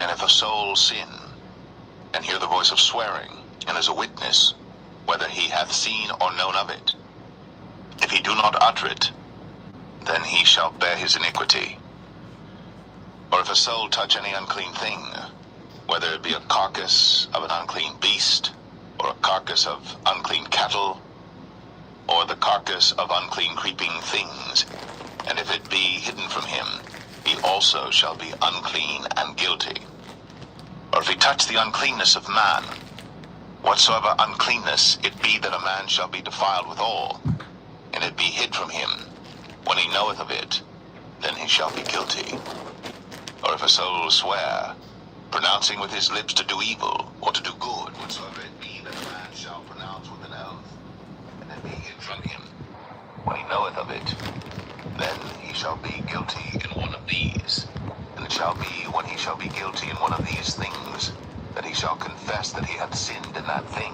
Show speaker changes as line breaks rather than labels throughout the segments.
And if a soul sin, and hear the voice of swearing, and is a witness, whether he hath seen or known of it, if he do not utter it, then he shall bear his iniquity. Or if a soul touch any unclean thing, whether it be a carcass of an unclean beast, or a carcass of unclean cattle, or the carcass of unclean creeping things, and if it be hidden from him, he also shall be unclean and guilty. Or if he touch the uncleanness of man, whatsoever uncleanness it be that a man shall be defiled withal, and it be hid from him, when he knoweth of it, then he shall be guilty. Or if a soul swear, pronouncing with his lips to do evil, or to do good, whatsoever it be that a man shall pronounce with an oath, and it be hid from him, when he knoweth of it, then he shall be guilty in one of these. And it shall be, when he shall be guilty in one of these things, that he shall confess that he hath sinned in that thing.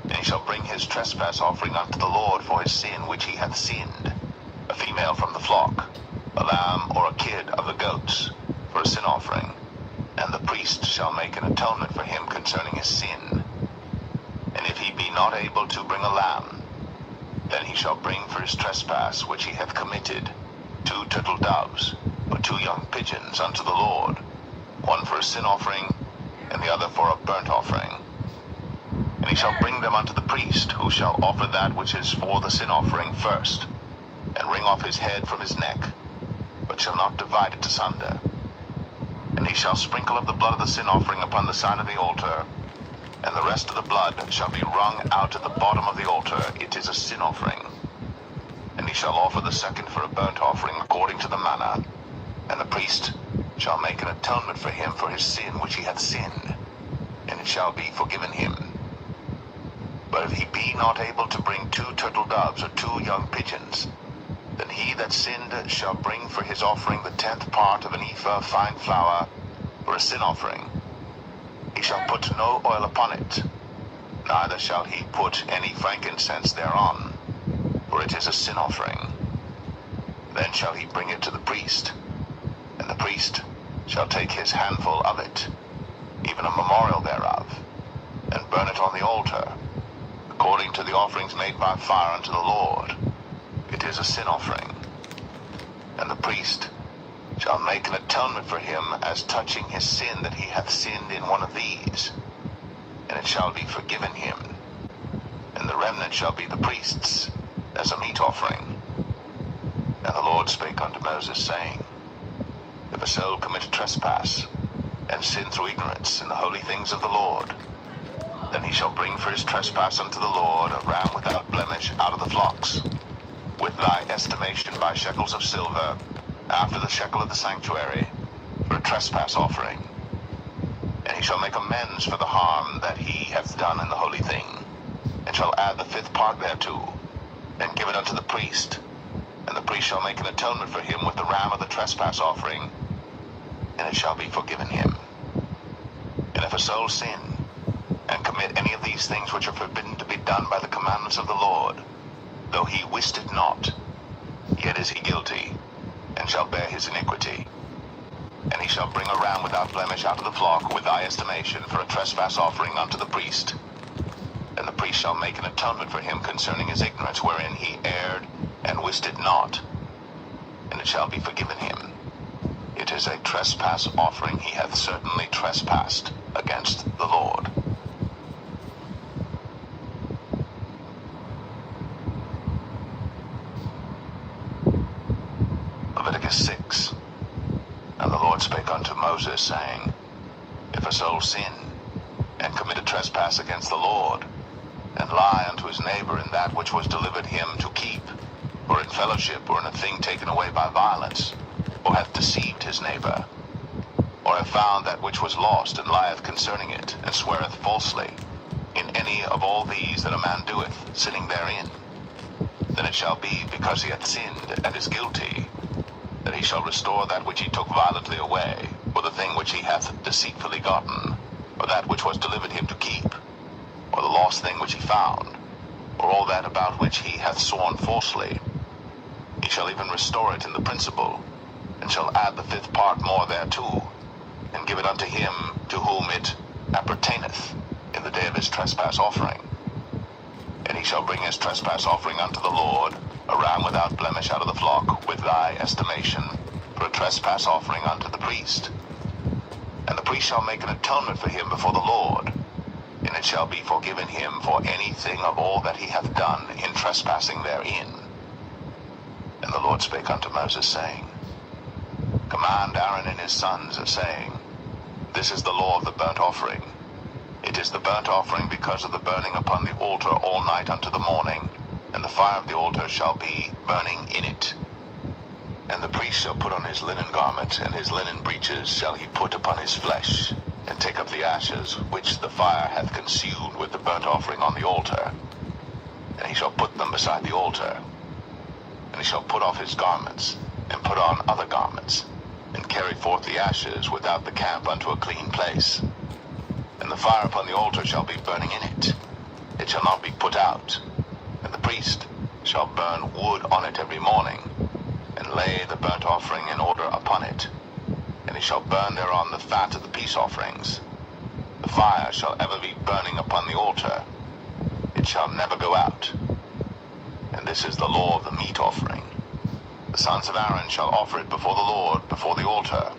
And he shall bring his trespass offering unto the Lord for his sin which he hath sinned, a female from the flock, a lamb or a kid of the goats, for a sin offering. And the priest shall make an atonement for him concerning his sin. And if he be not able to bring a lamb, then he shall bring for his trespass which he hath committed 2 turtle doves, or 2 young pigeons unto the Lord, one for a sin offering, and the other for a burnt offering. And he shall bring them unto the priest, who shall offer that which is for the sin offering first, and wring off his head from his neck, but shall not divide it asunder. And he shall sprinkle of the blood of the sin offering upon the sign of the altar, and the rest of the blood shall be wrung out at the bottom of the altar. It is a sin offering. And he shall offer the second for a burnt offering according to the manner, and the priest shall make an atonement for him for his sin which he hath sinned, and it shall be forgiven him. But if he be not able to bring 2 turtle doves or 2 young pigeons, then he that sinned shall bring for his offering the 10th part of an ephah of fine flour for a sin offering. He shall put no oil upon it, neither shall he put any frankincense thereon, for it is a sin offering. Then shall he bring it to the priest, and the priest shall take his handful of it, even a memorial thereof, and burn it on the altar, according to the offerings made by fire unto the Lord. It is a sin offering. And the priest shall make an atonement for him as touching his sin that he hath sinned in one of these, and it shall be forgiven him. And the remnant shall be the priest's, as a meat offering. And the Lord spake unto Moses, saying, If a soul commit a trespass, and sin through ignorance in the holy things of the Lord, then he shall bring for his trespass unto the Lord a ram without blemish out of the flocks, with thy estimation by shekels of silver, after the shekel of the sanctuary, for a trespass offering. And he shall make amends for the harm that he hath done in the holy thing, and shall add the 5th part thereto, and give it unto the priest. And the priest shall make an atonement for him with the ram of the trespass offering, and it shall be forgiven him. And if a soul sin, and commit any of these things which are forbidden to be done by the commandments of the Lord, though he wist it not, yet is he guilty, and shall bear his iniquity. And he shall bring a ram without blemish out of the flock with thy estimation for a trespass offering unto the priest. And the priest shall make an atonement for him concerning his ignorance wherein he erred and wist it not, and it shall be forgiven him. It is a trespass offering. He hath certainly trespassed against the Lord. Leviticus 6. And the Lord spake unto Moses, saying, If a soul sin, and commit a trespass against the Lord, and lie unto his neighbor in that which was delivered him to keep, or in fellowship, or in a thing taken away by violence, or hath deceived his neighbor, or hath found that which was lost, and lieth concerning it, and sweareth falsely, in any of all these that a man doeth, sinning therein, then it shall be, because he hath sinned and is guilty, that he shall restore that which he took violently away, or the thing which he hath deceitfully gotten, or that which was delivered him to keep, or the lost thing which he found, or all that about which he hath sworn falsely. He shall even restore it in the principal, and shall add the 5th part more thereto, and give it unto him to whom it appertaineth in the day of his trespass offering. And he shall bring his trespass offering unto the Lord, a ram without blemish out of the flock, with thy estimation, for a trespass offering unto the priest. And the priest shall make an atonement for him before the Lord, and it shall be forgiven him for anything of all that he hath done in trespassing therein. And the Lord spake unto Moses, saying, Command Aaron and his sons, saying, This is the law of the burnt offering. It is the burnt offering because of the burning upon the altar all night unto the morning, and the fire of the altar shall be burning in it. And the priest shall put on his linen garment, and his linen breeches shall he put upon his flesh, and take up the ashes which the fire hath consumed with the burnt offering on the altar, and he shall put them beside the altar. And he shall put off his garments, and put on other garments, and carry forth the ashes without the camp unto a clean place. And the fire upon the altar shall be burning in it. It shall not be put out. And the priest shall burn wood on it every morning, and lay the burnt offering in order upon it. And he shall burn thereon the fat of the peace offerings. The fire shall ever be burning upon the altar. It shall never go out. And this is the law of the meat offering. The sons of Aaron shall offer it before the Lord, before the altar.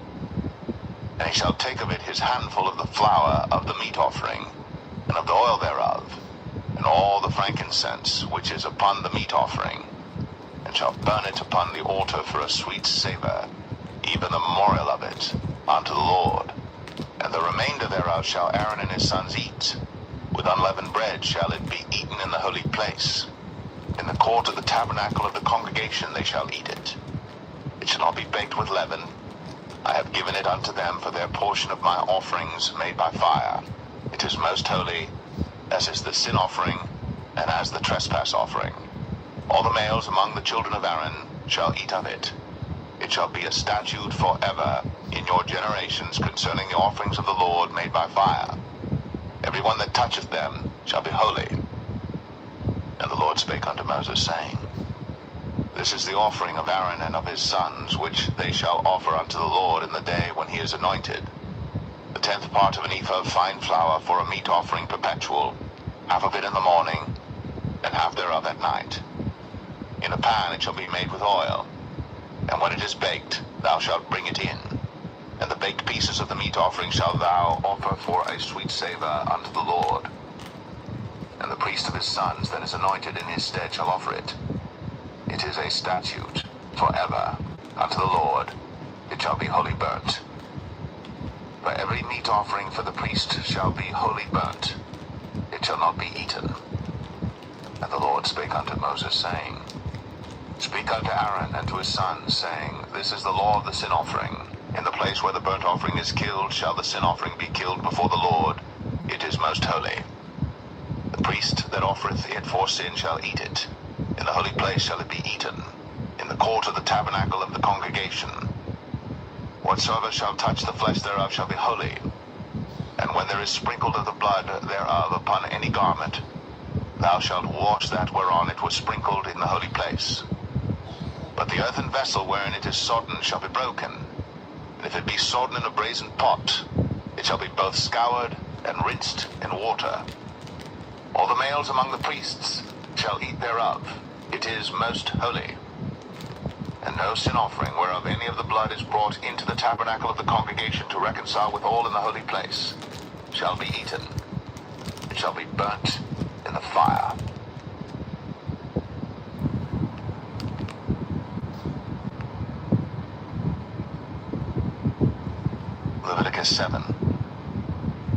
And he shall take of it his handful of the flour of the meat offering, and of the oil thereof, and all the frankincense which is upon the meat offering, and shall burn it upon the altar for a sweet savour, even the memorial of it, unto the Lord. And the remainder thereof shall Aaron and his sons eat. With unleavened bread shall it be eaten in the holy place. In the court of the tabernacle of the congregation they shall eat it. It shall not be baked with leaven. I have given it unto them for their portion of my offerings made by fire. It is most holy, as is the sin offering, and as the trespass offering. All the males among the children of Aaron shall eat of it. It shall be a statute forever in your generations concerning the offerings of the Lord made by fire. Every one that toucheth them shall be holy. And the Lord spake unto Moses, saying, This is the offering of Aaron and of his sons, which they shall offer unto the Lord in the day when he is anointed. The 10th part of an ephah of fine flour for a meat offering perpetual, half of it in the morning, and half thereof at night. In a pan it shall be made with oil, and when it is baked, thou shalt bring it in. And the baked pieces of the meat offering shalt thou offer for a sweet savour unto the Lord. And the priest of his sons that is anointed in his stead shall offer it. It is a statute forever unto the Lord. It shall be wholly burnt. For every meat offering for the priest shall be wholly burnt. It shall not be eaten. And the Lord spake unto Moses, saying, Speak unto Aaron and to his sons, saying, This is the law of the sin offering. In the place where the burnt offering is killed shall the sin offering be killed before the Lord. It is most holy. The priest that offereth it for sin shall eat it. In the holy place shall it be eaten, in the court of the tabernacle of the congregation. Whatsoever shall touch the flesh thereof shall be holy. And when there is sprinkled of the blood thereof upon any garment, thou shalt wash that whereon it was sprinkled in the holy place. But the earthen vessel wherein it is sodden shall be broken. And if it be sodden in a brazen pot, it shall be both scoured and rinsed in water. All the males among the priests shall eat thereof. It is most holy. And no sin offering whereof any of the blood is brought into the tabernacle of the congregation to reconcile with all in the holy place shall be eaten. It shall be burnt in the fire. Leviticus 7.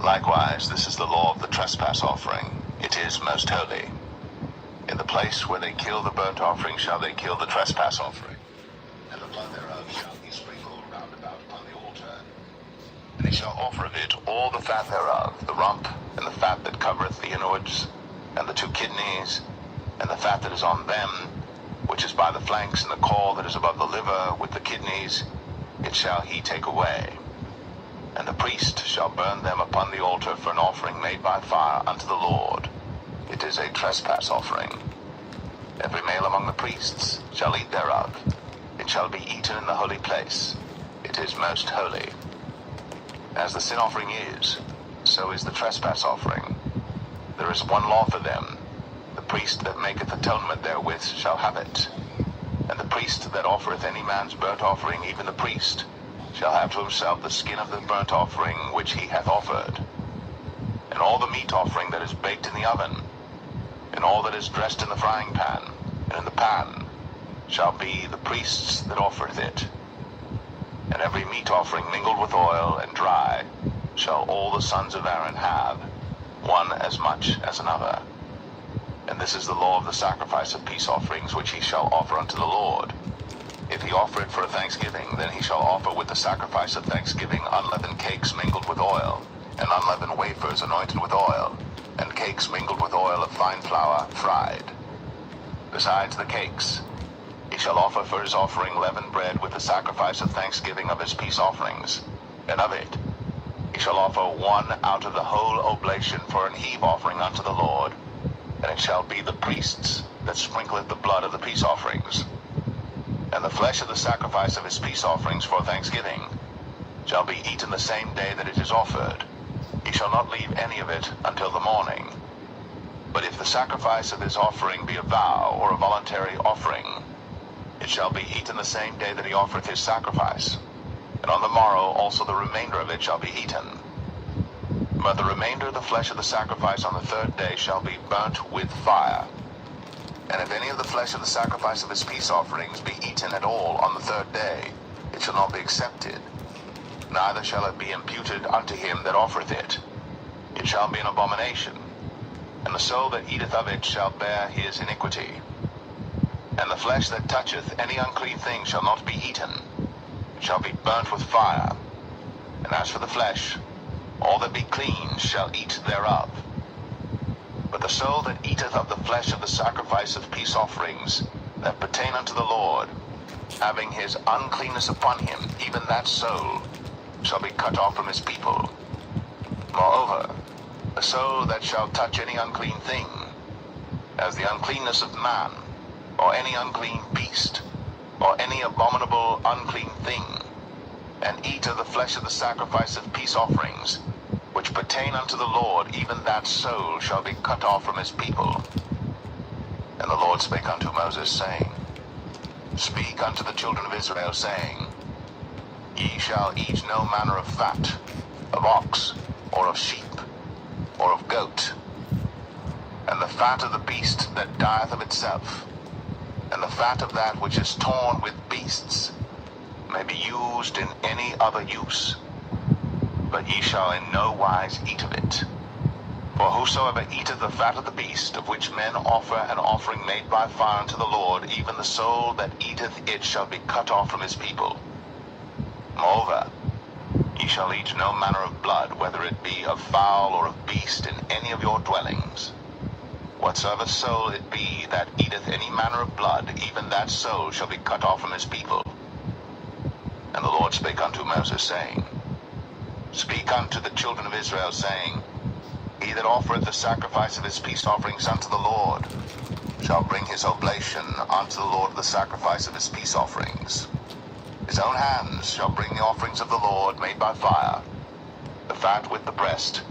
Likewise, this is the law of the trespass offering. It is most holy. In the place where they kill the burnt offering shall they kill the trespass offering, and the blood thereof shall he sprinkle round about upon the altar. And he shall offer of it all the fat thereof, the rump, and the fat that covereth the inwards, and the 2 kidneys, and the fat that is on them, which is by the flanks, and the caul that is above the liver, with the kidneys, it shall he take away. And the priest shall burn them upon the altar for an offering made by fire unto the Lord. It is a trespass offering. Every male among the priests shall eat thereof. It shall be eaten in the holy place. It is most holy. As the sin offering is, so is the trespass offering. There is one law for them. The priest that maketh atonement therewith shall have it. And the priest that offereth any man's burnt offering, even the priest, shall have to himself the skin of the burnt offering which he hath offered. And all the meat offering that is baked in the oven, and all that is dressed in the frying pan, and in the pan, shall be the priest's that offereth it. And every meat offering mingled with oil and dry shall all the sons of Aaron have, one as much as another. And this is the law of the sacrifice of peace offerings which he shall offer unto the Lord. If he offer it for a thanksgiving, then he shall offer with the sacrifice of thanksgiving unleavened cakes mingled with oil, and unleavened wafers anointed with oil, and cakes mingled with oil of fine flour fried. Besides the cakes, he shall offer for his offering leavened bread with the sacrifice of thanksgiving of his peace offerings, and of it he shall offer one out of the whole oblation for an heave offering unto the Lord, and it shall be the priest's that sprinkleth the blood of the peace offerings. And the flesh of the sacrifice of his peace offerings for thanksgiving shall be eaten the same day that it is offered. He shall not leave any of it until the morning. But if the sacrifice of his offering be a vow or a voluntary offering, it shall be eaten the same day that he offereth his sacrifice, and on the morrow also the remainder of it shall be eaten. But the remainder of the flesh of the sacrifice on the third day shall be burnt with fire. And if any of the flesh of the sacrifice of his peace offerings be eaten at all on the third day, it shall not be accepted, neither shall it be imputed unto him that offereth it. It shall be an abomination, and the soul that eateth of it shall bear his iniquity. And the flesh that toucheth any unclean thing shall not be eaten, it shall be burnt with fire. And as for the flesh, all that be clean shall eat thereof. But the soul that eateth of the flesh of the sacrifice of peace offerings that pertain unto the Lord, having his uncleanness upon him, even that soul shall be cut off from his people. Moreover, the soul that shall touch any unclean thing, as the uncleanness of man, or any unclean beast, or any abominable unclean thing, and eat of the flesh of the sacrifice of peace offerings, which pertain unto the Lord, even that soul shall be cut off from his people. And the Lord spake unto Moses, saying, Speak unto the children of Israel, saying, Ye shall eat no manner of fat, of ox, or of sheep, or of goat, and the fat of the beast that dieth of itself, and the fat of that which is torn with beasts, may be used in any other use. But ye shall in no wise eat of it. For whosoever eateth the fat of the beast, of which men offer an offering made by fire unto the Lord, even the soul that eateth it shall be cut off from his people. Moreover, ye shall eat no manner of blood, whether it be of fowl or of beast, in any of your dwellings. Whatsoever soul it be that eateth any manner of blood, even that soul shall be cut off from his people. And the Lord spake unto Moses, saying, Speak unto the children of Israel, saying, He that offereth the sacrifice of his peace offerings unto the Lord shall bring his oblation unto the Lord the sacrifice of his peace offerings. His own hands shall bring the offerings of the Lord made by fire, the fat with the breast.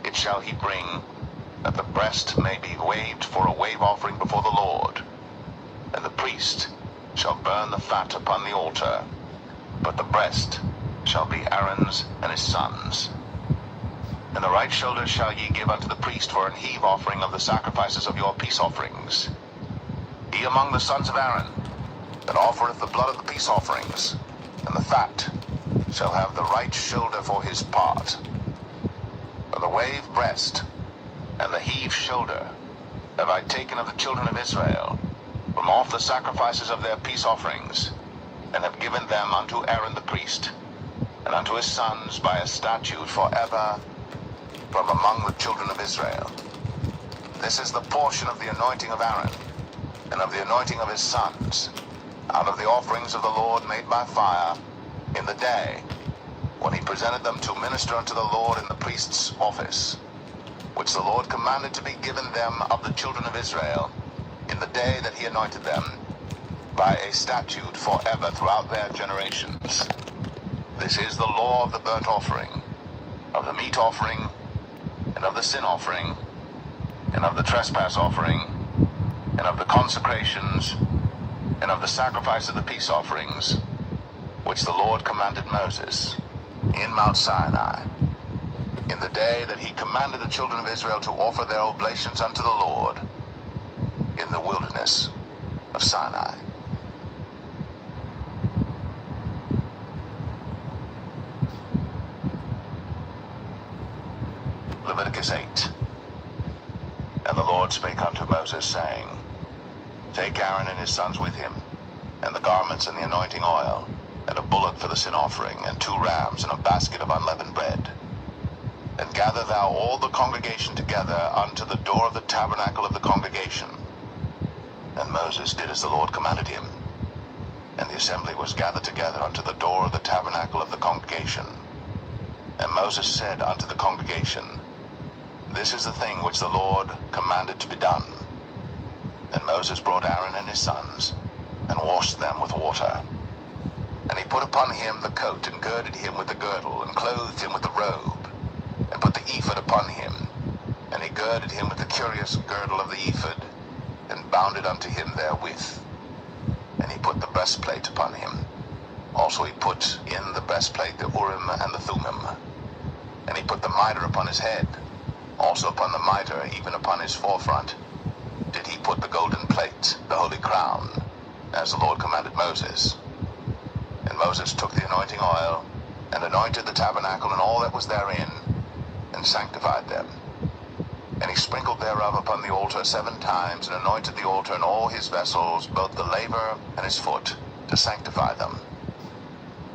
It shall he bring, that the breast may be waved for a wave offering before the Lord. And the priest shall burn the fat upon the altar, but the breast shall be Aaron's and his sons'. And the right shoulder shall ye give unto the priest for an heave offering of the sacrifices of your peace offerings. He among the sons of Aaron that offereth the blood of the peace offerings, and the fat, shall have the right shoulder for his part. For the wave breast and the heave shoulder have I taken of the children of Israel from off the sacrifices of their peace offerings, and have given them unto Aaron the priest, and unto his sons by a statute forever from among the children of Israel. This is the portion of the anointing of Aaron, and of the anointing of his sons, out of the offerings of the Lord made by fire, in the day when he presented them to minister unto the Lord in the priest's office, which the Lord commanded to be given them of the children of Israel, in the day that he anointed them, by a statute forever throughout their generations. This is the law of the burnt offering, of the meat offering, and of the sin offering, and of the trespass offering, and of the consecrations, and of the sacrifice of the peace offerings, which the Lord commanded Moses in Mount Sinai, in the day that he commanded the children of Israel to offer their oblations unto the Lord in the wilderness of Sinai. Leviticus 8. And the Lord spake unto Moses, saying, Take Aaron and his sons with him, and the garments and the anointing oil, and a bullock for the sin offering, and 2 rams, and a basket of unleavened bread. And gather thou all the congregation together unto the door of the tabernacle of the congregation. And Moses did as the Lord commanded him. And the assembly was gathered together unto the door of the tabernacle of the congregation. And Moses said unto the congregation, This is the thing which the Lord commanded to be done. And Moses brought Aaron and his sons, and washed them with water. And he put upon him the coat, and girded him with the girdle, and clothed him with the robe, and put the ephod upon him. And he girded him with the curious girdle of the ephod, and bound it unto him therewith. And he put the breastplate upon him. Also he put in the breastplate the Urim and the Thummim. And he put the mitre upon his head. Also upon the mitre, even upon his forefront, did he put the golden plate, the holy crown, as the Lord commanded Moses. And Moses took the anointing oil, and anointed the tabernacle and all that was therein, and sanctified them. And he sprinkled thereof upon the altar 7 times, and anointed the altar and all his vessels, both the laver and his foot, to sanctify them.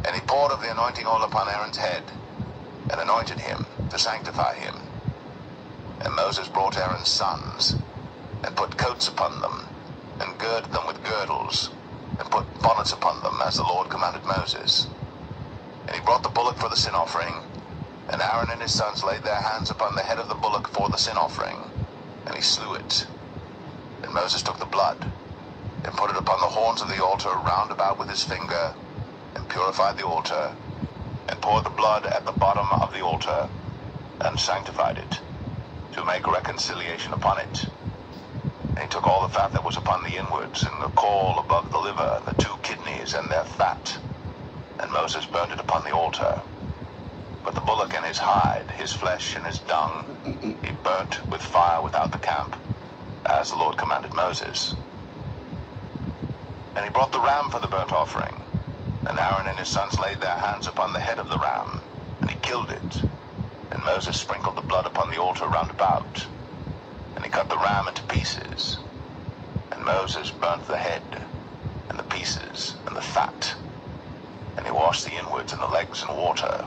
And he poured of the anointing oil upon Aaron's head, and anointed him to sanctify him. And Moses brought Aaron's sons, and put coats upon them, and girded them with girdles, and put bonnets upon them, as the Lord commanded Moses. And he brought the bullock for the sin offering, and Aaron and his sons laid their hands upon the head of the bullock for the sin offering, and he slew it. And Moses took the blood, and put it upon the horns of the altar round about with his finger, and purified the altar, and poured the blood at the bottom of the altar, and sanctified it, to make reconciliation upon it. And he took all the fat that was upon the inwards, and the caul above the liver, and the 2 kidneys and their fat, and Moses burned it upon the altar. But the bullock and his hide, his flesh and his dung, he burnt with fire without the camp, as the Lord commanded Moses. And he brought the ram for the burnt offering, and Aaron and his sons laid their hands upon the head of the ram, and he killed it. And Moses sprinkled the blood upon the altar round about, and he cut the ram into pieces. And Moses burnt the head, and the pieces, and the fat, and he washed the inwards and the legs in water.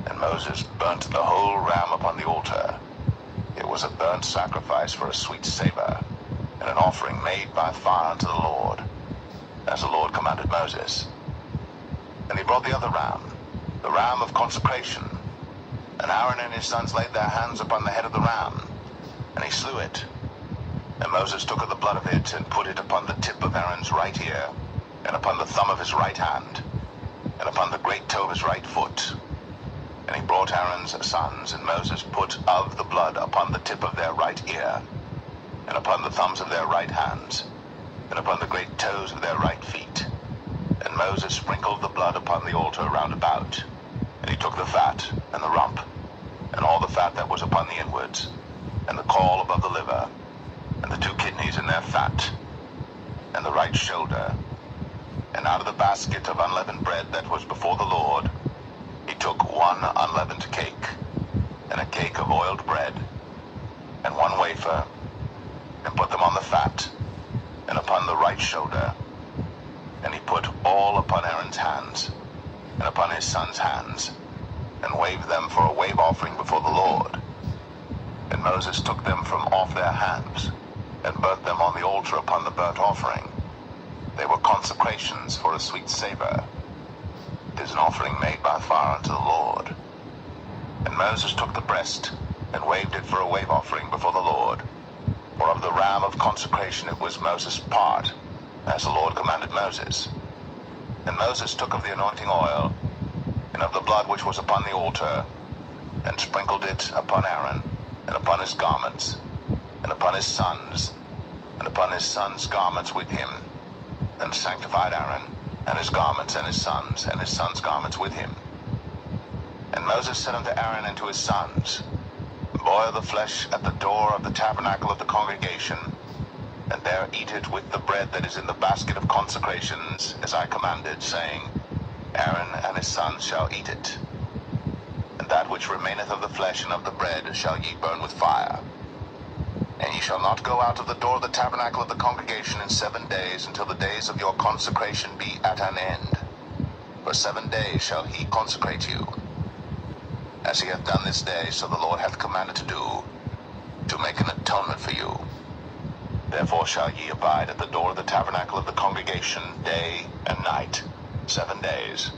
And Moses burnt the whole ram upon the altar. It was a burnt sacrifice for a sweet savor, and an offering made by fire unto the Lord, as the Lord commanded Moses. And he brought the other ram, the ram of consecration. And Aaron and his sons laid their hands upon the head of the ram, and he slew it. And Moses took of the blood of it, and put it upon the tip of Aaron's right ear, and upon the thumb of his right hand, and upon the great toe of his right foot. And he brought Aaron's sons, and Moses put of the blood upon the tip of their right ear, and upon the thumbs of their right hands, and upon the great toes of their right feet. And Moses sprinkled the blood upon the altar round about. And he took the fat, and the rump, and all the fat that was upon the inwards, and the caul above the liver, and the 2 kidneys and their fat, and the right shoulder. And out of the basket of unleavened bread that was before the Lord, he took 1 unleavened cake, and a cake of oiled bread, and 1 wafer, and put them on the fat, and upon the right shoulder. And he put all upon Aaron's hands, and upon his sons' hands, and waved them for a wave offering before the Lord. And Moses took them from off their hands, and burnt them on the altar upon the burnt offering. They were consecrations for a sweet savor. It is an offering made by fire unto the Lord. And Moses took the breast, and waved it for a wave offering before the Lord. For of the ram of consecration it was Moses' part, as the Lord commanded Moses. And Moses took of the anointing oil, and of the blood which was upon the altar, and sprinkled it upon Aaron, and upon his garments, and upon his sons, and upon his sons' garments with him, and sanctified Aaron, and his garments, and his sons' garments with him. And Moses said unto Aaron and to his sons, Boil the flesh at the door of the tabernacle of the congregation, and there eat it with the bread that is in the basket of consecrations, as I commanded, saying, Aaron and his sons shall eat it. And that which remaineth of the flesh and of the bread shall ye burn with fire. And ye shall not go out of the door of the tabernacle of the congregation in 7 days, until the days of your consecration be at an end. For 7 days shall he consecrate you, as he hath done this day, so the Lord hath commanded to do, to make an atonement for you. Therefore shall ye abide at the door of the tabernacle of the congregation day and night, 7 days,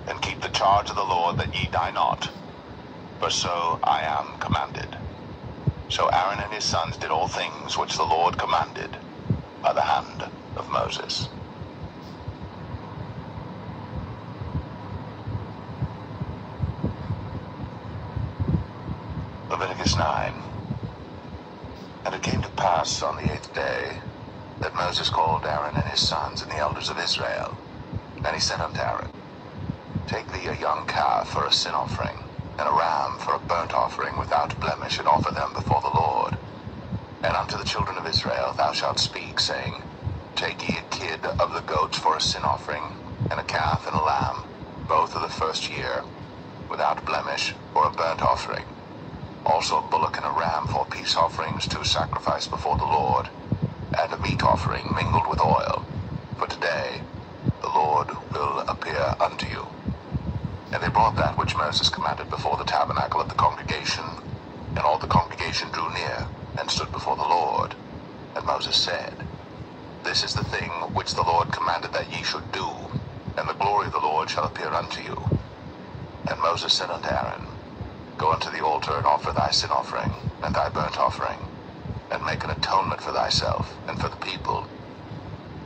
and keep the charge of the Lord, that ye die not. For so I am commanded. So Aaron and his sons did all things which the Lord commanded by the hand of Moses. Leviticus 9. And it came to pass on the 8th day that Moses called Aaron and his sons and the elders of Israel. And he said unto Aaron, Take thee a young calf for a sin offering, and a ram for a burnt offering without blemish, and offer them before the Lord. And unto the children of Israel thou shalt speak, saying, Take ye a kid of the goats for a sin offering, and a calf and a lamb, both of the first year, without blemish, for a burnt offering. Also a bullock and a ram for peace offerings to sacrifice before the Lord, and a meat offering mingled with oil. For today the Lord will appear unto you. And they brought that which Moses commanded before the tabernacle of the congregation, and all the congregation drew near, and stood before the Lord. And Moses said, This is the thing which the Lord commanded that ye should do, and the glory of the Lord shall appear unto you. And Moses said unto Aaron, Go unto the altar, and offer thy sin offering, and thy burnt offering, and make an atonement for thyself, and for the people,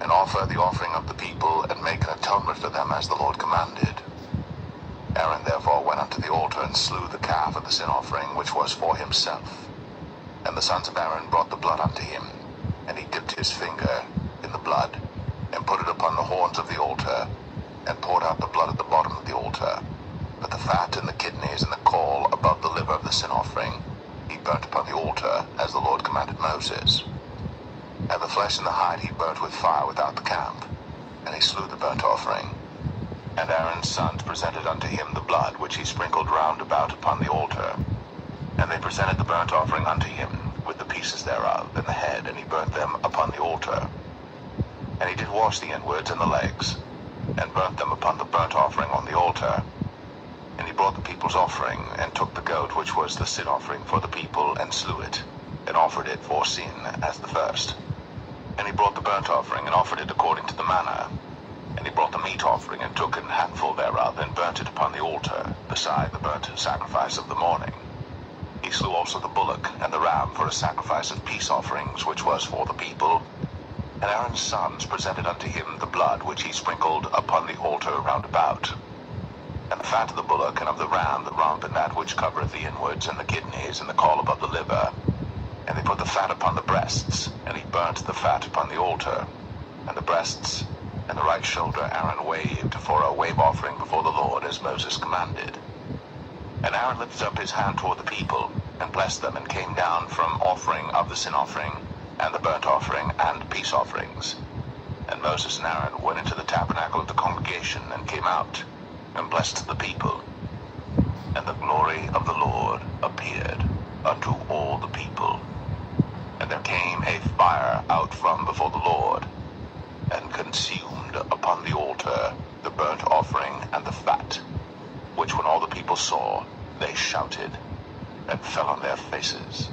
and offer the offering of the people, and make an atonement for them as the Lord commanded. Aaron therefore went unto the altar, and slew the calf of the sin offering, which was for himself. And the sons of Aaron brought the blood unto him, and he dipped his finger in the blood, and put it upon the horns of the altar, and poured out the blood at the bottom of the altar. But the fat and the kidneys and the caul above the liver of the sin offering he burnt upon the altar, as the Lord commanded Moses. And the flesh and the hide he burnt with fire without the camp, and he slew the burnt offering. And Aaron's sons presented unto him the blood which he sprinkled round about upon the altar. And they presented the burnt offering unto him, with the pieces thereof, and the head, and he burnt them upon the altar. And he did wash the inwards and the legs, and burnt them upon the burnt offering on the altar. And he brought the people's offering, and took the goat which was the sin offering for the people, and slew it, and offered it for sin as the first. And he brought the burnt offering, and offered it according to the manner. And he brought the meat offering, and took an handful thereof, and burnt it upon the altar, beside the burnt sacrifice of the morning. He slew also the bullock and the ram for a sacrifice of peace offerings, which was for the people. And Aaron's sons presented unto him the blood which he sprinkled upon the altar round about. And the fat of the bullock and of the ram, the rump, and that which covereth the inwards, and the kidneys, and the caul above the liver. And they put the fat upon the breasts, and he burnt the fat upon the altar. And the breasts and the right shoulder Aaron waved for a wave offering before the Lord, as Moses commanded. And Aaron lifted up his hand toward the people, and blessed them, and came down from offering of the sin offering, and the burnt offering, and peace offerings. And Moses and Aaron went into the tabernacle of the congregation, and came out, and blessed the people. And the glory of the Lord appeared unto all the people. And there came a fire out from before the Lord, and consumed upon the altar the burnt offering and the fat, which when all the people saw, they shouted, and fell on their faces.